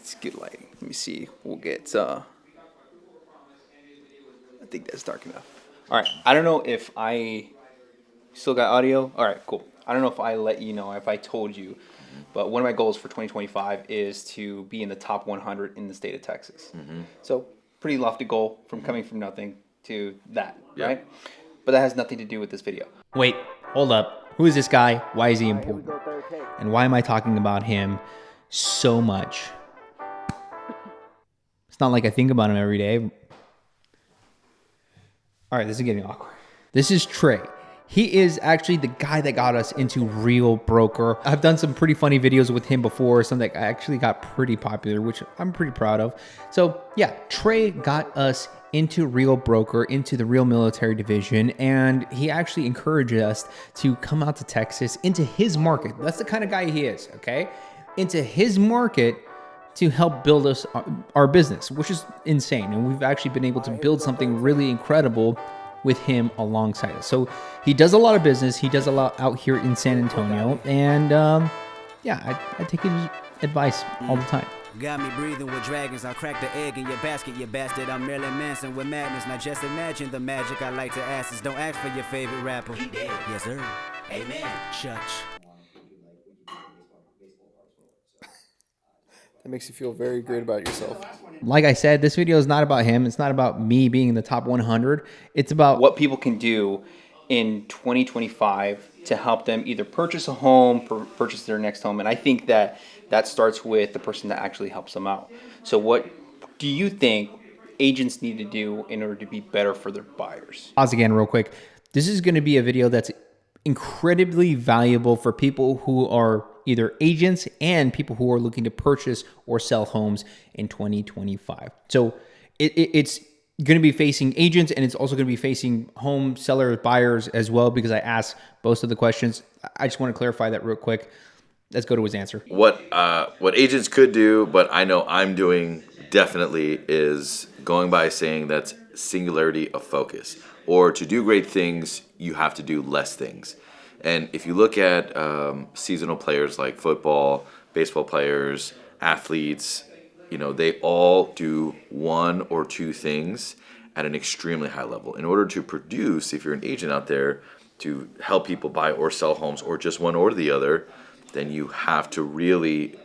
It's good lighting. Let me see. We'll get, I think that's dark enough. All right. I don't know if I still got audio. All right, cool. I don't know if I let you know, if I told you, but one of my goals for 2025 is to be in the top 100 in the state of Texas. So pretty lofty goal from coming from nothing to that, right? But that has nothing to do with this video. Wait, hold up. Who is this guy? Why is he important? And why am I talking about him so much? It's not like I think about him every day. All right, this is getting awkward. This is Trey. He is actually the guy that got us into Real Broker. I've done some pretty funny videos with him before, some that actually got pretty popular, which I'm pretty proud of. So yeah, Trey got us into Real Broker, into the Real Military Division, and he actually encouraged us to come out to Texas, into his market. That's the kind of guy he is, okay? Into his market to help build us our business, which is insane. And we've actually been able to build something really incredible with him alongside us. So he does a lot of business. He does a lot out here in San Antonio. And yeah, I take his advice all the time. Got me breathing with dragons. I'll crack the egg in your basket, you bastard. I'm Marilyn Manson with madness. Now just imagine the magic I like to ask is don't ask for your favorite rapper. He did. Yes, sir. Amen. Church. That makes you feel very great about yourself. Like I said, this video is not about him. It's not about me being in the top 100. It's about What people can do in 2025 to help them either purchase a home, purchase their next home. And I think that starts with the person that actually helps them out. So what do you think agents need to do in order to be better for their buyers? Pause again real quick. This is going to be a video that's incredibly valuable for people who are either agents and people who are looking to purchase or sell homes in 2025. So it's going to be facing agents, and it's also going to be facing home sellers, buyers as well, because I asked most of the questions. I just want to clarify that real quick. Let's go to his answer. What agents could do, but I know I'm doing definitely, is going by saying that's singularity of focus. Or to do great things, you have to do less things. And if you look at seasonal players like football, baseball players, athletes, you know, they all do one or two things at an extremely high level. In order to produce, if you're an agent out there, to help people buy or sell homes, or just one or the other, then you have to really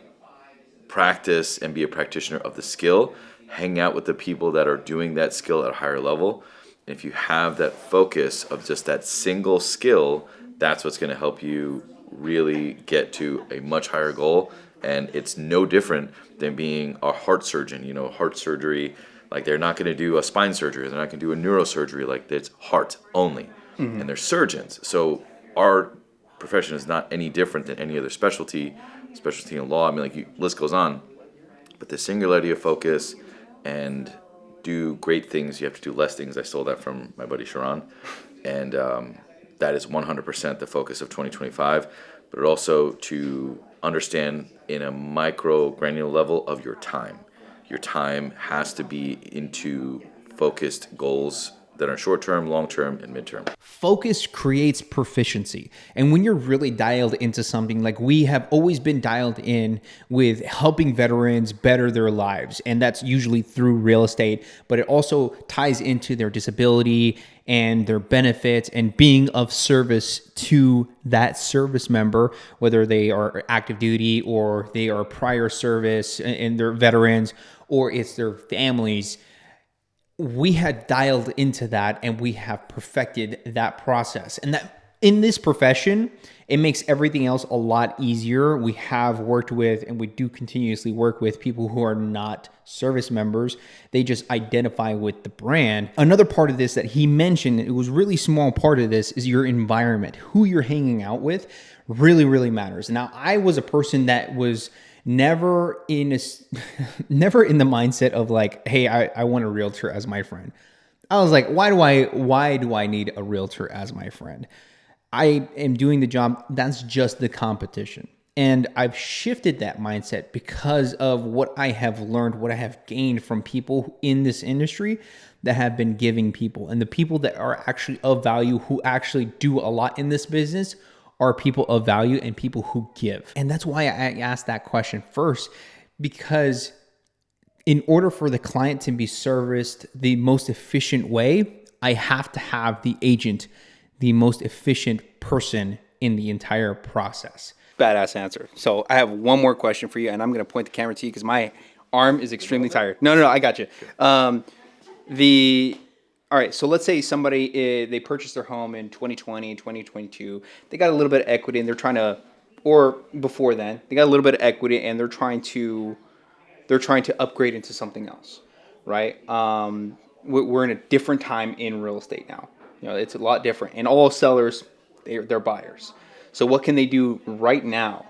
practice and be a practitioner of the skill, hang out with the people that are doing that skill at a higher level. And if you have that focus of just that single skill, that's what's going to help you really get to a much higher goal. And it's no different than being a heart surgeon. You know, heart surgery, like they're not going to do a spine surgery. They're not going to do a neurosurgery. Like it's heart only. And they're surgeons. So our profession is not any different than any other specialty in law. I mean, like, list goes on. But the singularity of focus and do great things, you have to do less things. I stole that from my buddy Sharon. And that is 100% the focus of 2025. But also to understand in a micro granular level of your time. Your time has to be into focused goals that are short-term, long-term, and mid-term. Focus creates proficiency. And when you're really dialed into something, like we have always been dialed in with helping veterans better their lives, and that's usually through real estate, but it also ties into their disability and their benefits and being of service to that service member, whether they are active duty or they are prior service and they're veterans, or it's their families. We had dialed into that and we have perfected that process. And that in this profession, it makes everything else a lot easier. We have worked with, and we do continuously work with, people who are not service members. They just identify with the brand. Another part of this that he mentioned, it was really small part of this, is your environment. Who you're hanging out with really, really matters. Now, I was a person that was never in the mindset of like, hey, I want a realtor as my friend. I was like, why do I need a realtor as my friend? I am doing the job. That's just the competition. And I've shifted that mindset because of what I have learned, what I have gained from people in this industry that have been giving people. And the people that are actually of value, who actually do a lot in this business, are people of value and people who give. And that's why I asked that question first, because in order for the client to be serviced the most efficient way, I have to have the agent the most efficient person in the entire process. Badass answer. So I have one more question for you, and I'm going to point the camera to you because my arm is extremely tired. No, I got you. All right, so let's say somebody, they purchased their home in 2020, 2022. They got a little bit of equity and they're trying to, or before then, they got a little bit of equity and they're trying to upgrade into something else, right? We're in a different time in real estate now. It's a lot different, and all sellers, they're buyers. So what can they do right now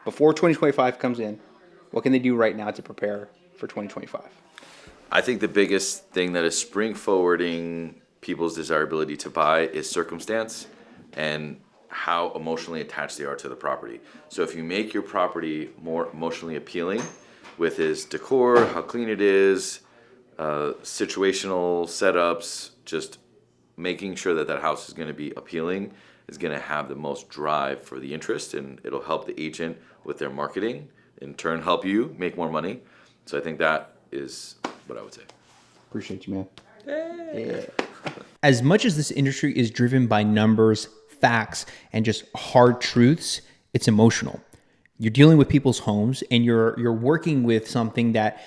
before 2025 comes in? What can they do right now to prepare for 2025? I think the biggest thing that is spring forwarding people's desirability to buy is circumstance and how emotionally attached they are to the property. So if you make your property more emotionally appealing with its decor, how clean it is, situational setups, just making sure that house is going to be appealing is going to have the most drive for the interest, and it'll help the agent with their marketing, in turn help you make more money. So I think that is what I would say. Appreciate you, man. Yeah. As much as this industry is driven by numbers, facts, and just hard truths, it's emotional. You're dealing with people's homes, and you're working with something that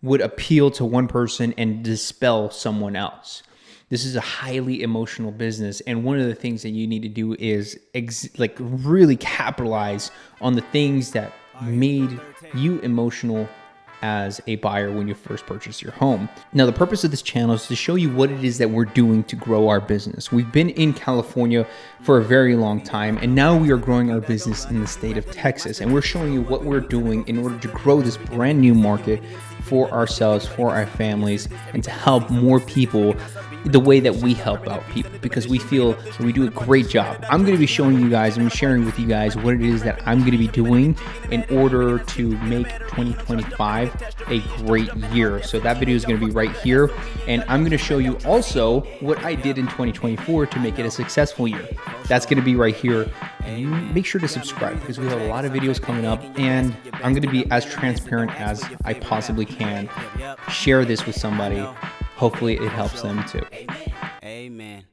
would appeal to one person and dispel someone else. This is a highly emotional business, and one of the things that you need to do is really capitalize on the things that made you emotional as a buyer when you first purchase your home. Now, the purpose of this channel is to show you what it is that we're doing to grow our business. We've been in California for a very long time, and now we are growing our business in the state of Texas, and we're showing you what we're doing in order to grow this brand new market for ourselves, for our families, and to help more people the way that we help out people, because we feel that we do a great job. I'm going to be showing you guys and sharing with you guys what it is that I'm going to be doing in order to make 2025 a great year. So that video is going to be right here, and I'm going to show you also what I did in 2024 to make it a successful year. That's going to be right here. And you make sure to subscribe because we have a lot of videos coming up, and I'm going to be as transparent as I possibly can. Share this with somebody. Hopefully it helps them too. Amen.